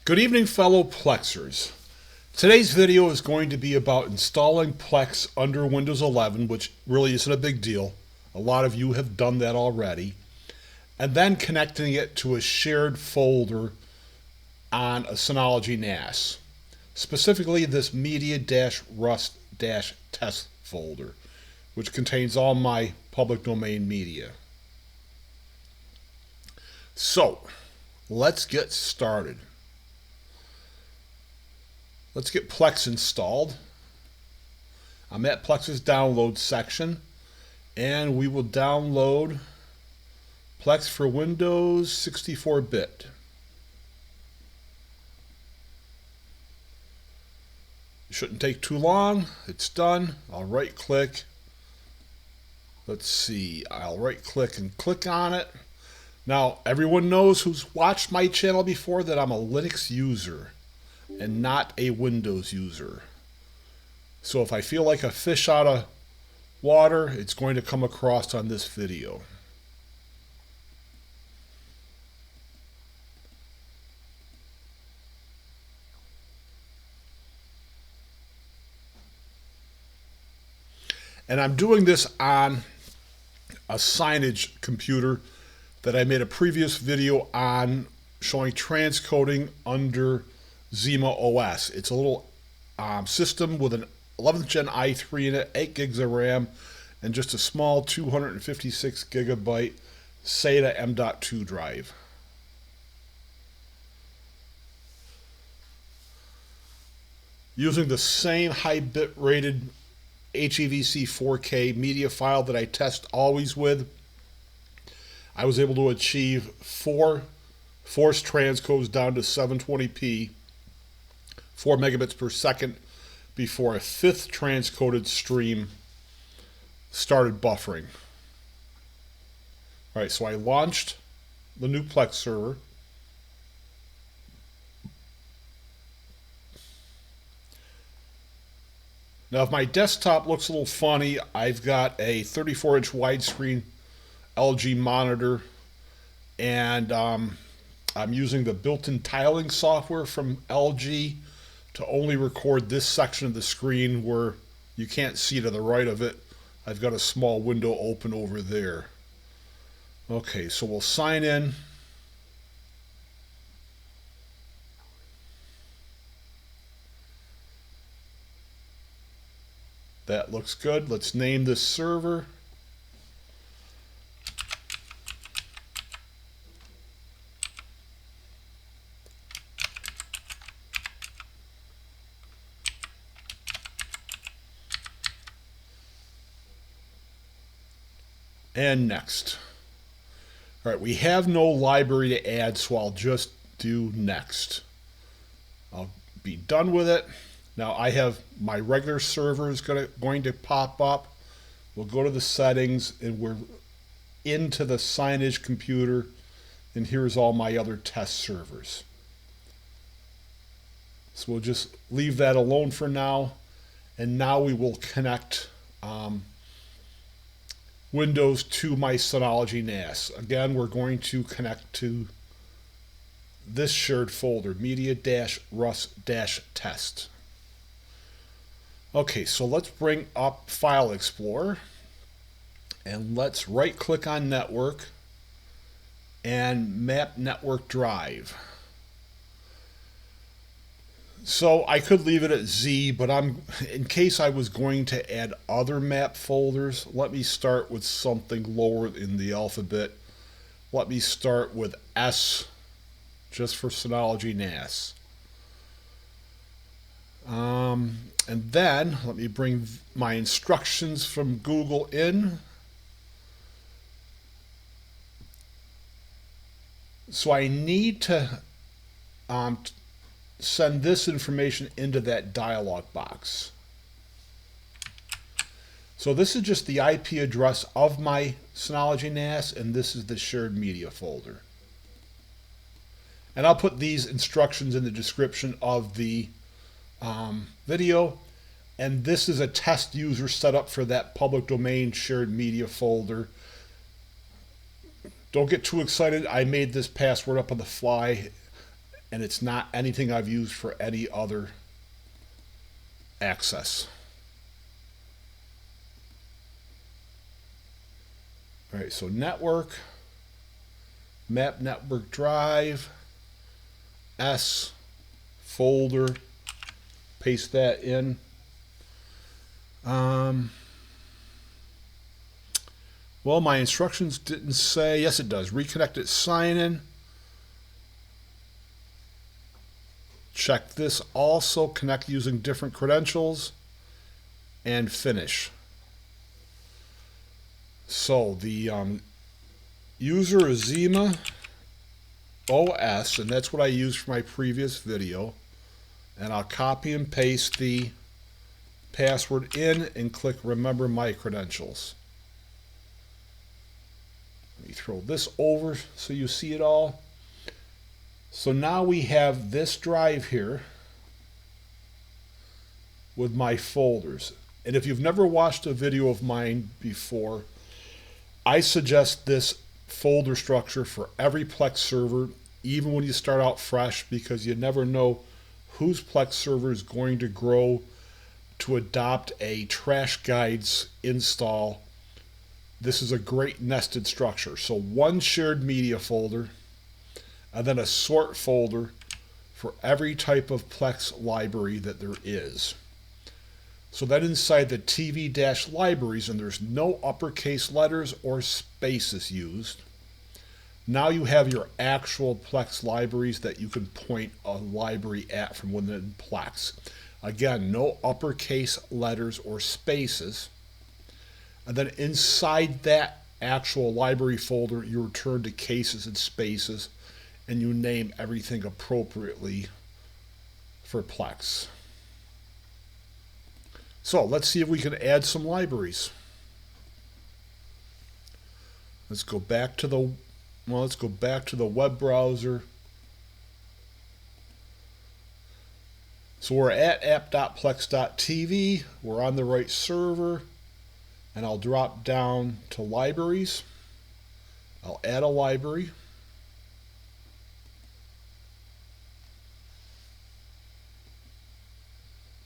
Good evening, fellow Plexers. Today's video is going to be about installing Plex under Windows 11, which really isn't a big deal. A lot of you have done that already. And then connecting it to a shared folder on a Synology NAS. Specifically this media-rust-test folder, which contains all my public domain media. So, let's get started. Let's get Plex installed. I'm at Plex's download section, and we will download Plex for Windows 64-bit. It shouldn't take too long. It's done. I'll right click. Let's see. I'll right click and click on it. Now, everyone knows who's watched my channel before that I'm a Linux user and not a Windows user. So if I feel like a fish out of water, it's going to come across on this video. And I'm doing this on a Synology computer that I made a previous video on showing transcoding under Zima OS. It's a little system with an 11th gen i3 in it, 8 gigs of RAM, and just a small 256 gigabyte SATA M.2 drive. Using the same high bit rated HEVC 4K media file that I test always with, I was able to achieve 4 forced transcodes down to 720p, 4 megabits per second, before a 5th transcoded stream started buffering. Alright, so I launched the new Plex server. Now if my desktop looks a little funny, I've got a 34-inch widescreen LG monitor, and I'm using the built-in tiling software from LG to only record this section of the screen where you can't see to the right of it. I've got a small window open over there. Okay, so we'll sign in. That looks good. Let's name this server. And next. All right, we have no library to add, so I'll just do next. I'll be done with it. Now I have my regular server is going to pop up. We'll go to the settings, and we're into the Synology computer, and here's all my other test servers. So we'll just leave that alone for now, and now we will connect Windows to my Synology NAS. Again, we're going to connect to this shared folder, media-rust-test. Okay, so let's bring up File Explorer, and let's right click on Network and map network drive. So I could leave it at Z, but in case I was going to add other map folders, let me start with something lower in the alphabet. Let me start with S, just for Synology NAS. And then let me bring my instructions from Google in. So I need to send this information into that dialog box. So this is just the IP address of my Synology NAS, and this is the shared media folder. And I'll put these instructions in the description of the video. And this is a test user set up for that public domain shared media folder. Don't get too excited. I made this password up on the fly, and it's not anything I've used for any other access. All right, so network, map network drive, S, folder, paste that in. Well, my instructions didn't say, yes it does, reconnect it, sign in. Check this also, connect using different credentials, and finish. So the user is Zima OS, and that's what I used for my previous video. And I'll copy and paste the password in and click remember my credentials. Let me throw this over so you see it all. So now we have this drive here with my folders. And if you've never watched a video of mine before, I suggest this folder structure for every Plex server, even when you start out fresh, because you never know whose Plex server is going to grow to adopt a trash guides install. This is a great nested structure. So one shared media folder, and then a sort folder for every type of Plex library that there is. So then inside the TV-libraries, and there's no uppercase letters or spaces used, now you have your actual Plex libraries that you can point a library at from within Plex. Again, no uppercase letters or spaces. And then inside that actual library folder, you return to cases and spaces, and you name everything appropriately for Plex. So let's see if we can add some libraries. Let's go back to the web browser. So we're at app.plex.tv. We're on the right server, and I'll drop down to libraries. I'll add a library.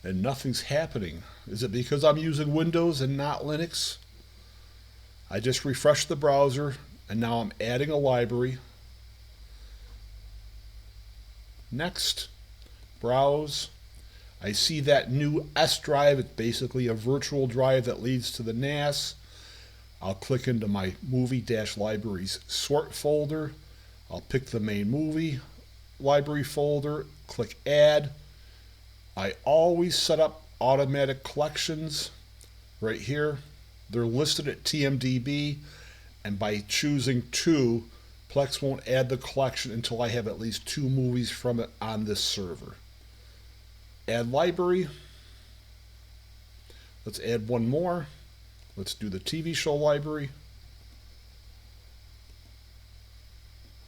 And nothing's happening. Is it because I'm using Windows and not Linux? I just refreshed the browser, and now I'm adding a library. Next, browse. I see that new S drive. It's basically a virtual drive that leads to the NAS. I'll click into my movie-libraries sort folder. I'll pick the main movie library folder, click add. I always set up automatic collections right here. They're listed at TMDB, and by choosing 2, Plex won't add the collection until I have at least 2 movies from it on this server. Add library. Let's add one more. Let's do the TV show library.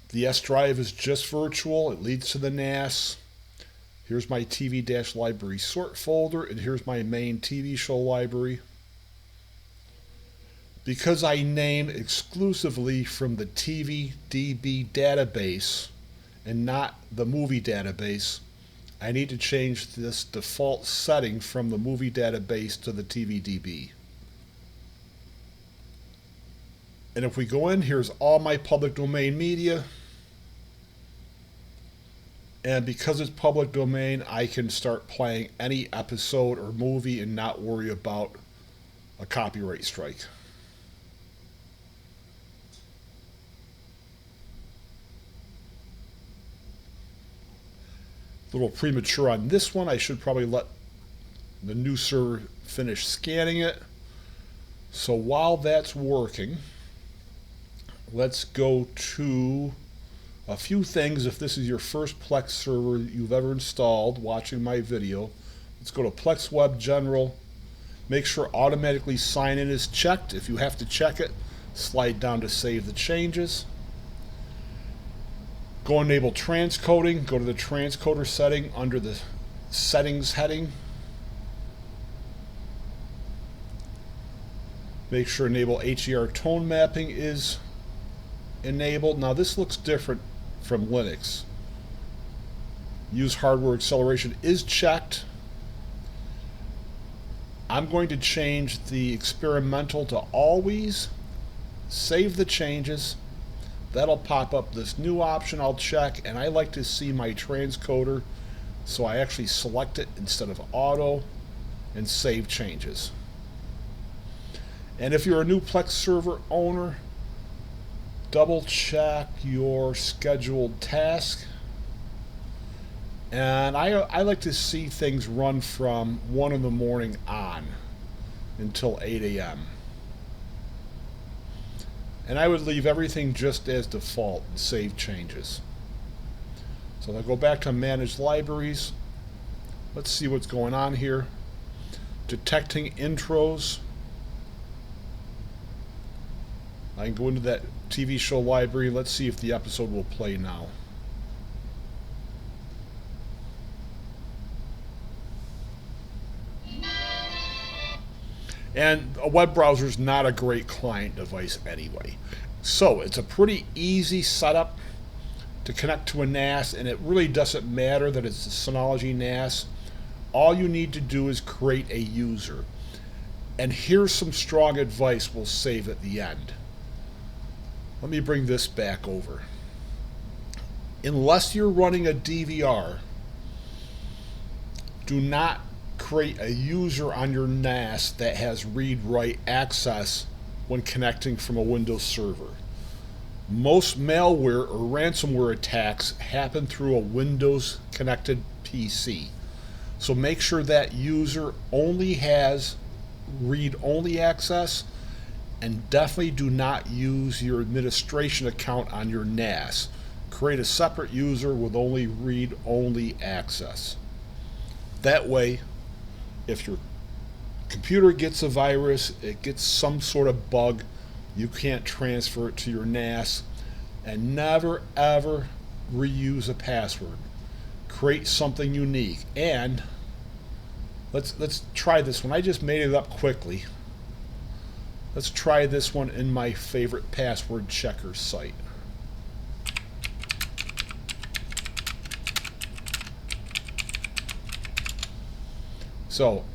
The S drive is just virtual. It leads to the NAS. Here's my TV-library sort folder, and here's my main TV show library. Because I name exclusively from the TVDB database and not the movie database, I need to change this default setting from the movie database to the TVDB. And if we go in, here's all my public domain media. And because it's public domain, I can start playing any episode or movie and not worry about a copyright strike. A little premature on this one. I should probably let the new server finish scanning it. So while that's working, let's go to a few things. If this is your first Plex server you've ever installed watching my video, let's go to Plex Web General. Make sure automatically sign in is checked. If you have to check it, slide down to save the changes. Go enable transcoding. Go to the transcoder setting under the settings heading. Make sure enable HER tone mapping is enabled. Now this looks different from Linux. use hardware acceleration is checked. I'm going to change the experimental to always. Save the changes. That'll pop up this new option I'll check, and I like to see my transcoder, so I actually select it instead of auto and save changes. And if you're a new Plex server owner, double check your scheduled task. And I like to see things run from 1 in the morning on until 8 a.m. And I would leave everything just as default and save changes. So I'll go back to Manage Libraries. Let's see what's going on here. Detecting intros. I can go into that TV show library. Let's see if the episode will play now. And a web browser is not a great client device anyway. So it's a pretty easy setup to connect to a NAS, and it really doesn't matter that it's a Synology NAS. All you need to do is create a user. And here's some strong advice we'll save at the end. Let me bring this back over. Unless you're running a DVR, do not create a user on your NAS that has read-write access when connecting from a Windows server. Most malware or ransomware attacks happen through a Windows connected PC. So make sure that user only has read-only access, and definitely do not use your administration account on your NAS. Create a separate user with only read-only access. That way, if your computer gets a virus, it gets some sort of bug, you can't transfer it to your NAS. And never ever reuse a password. Create something unique. And let's try this one. I just made it up quickly. Let's try this one in my favorite password checker site. So,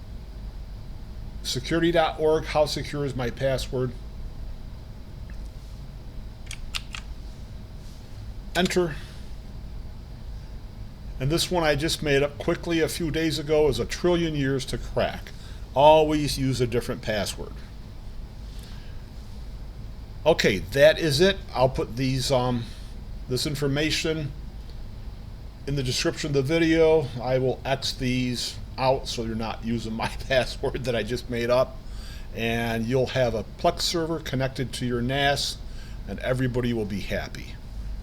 security.org, howsecureismypassword. Enter. And this one I just made up quickly a few days ago is 1,000,000,000 years to crack. Always use a different password. Okay, that is it. I'll put these this information in the description of the video. I will X these out so you're not using my password that I just made up. And you'll have a Plex server connected to your NAS, and everybody will be happy.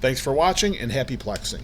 Thanks for watching, and happy Plexing.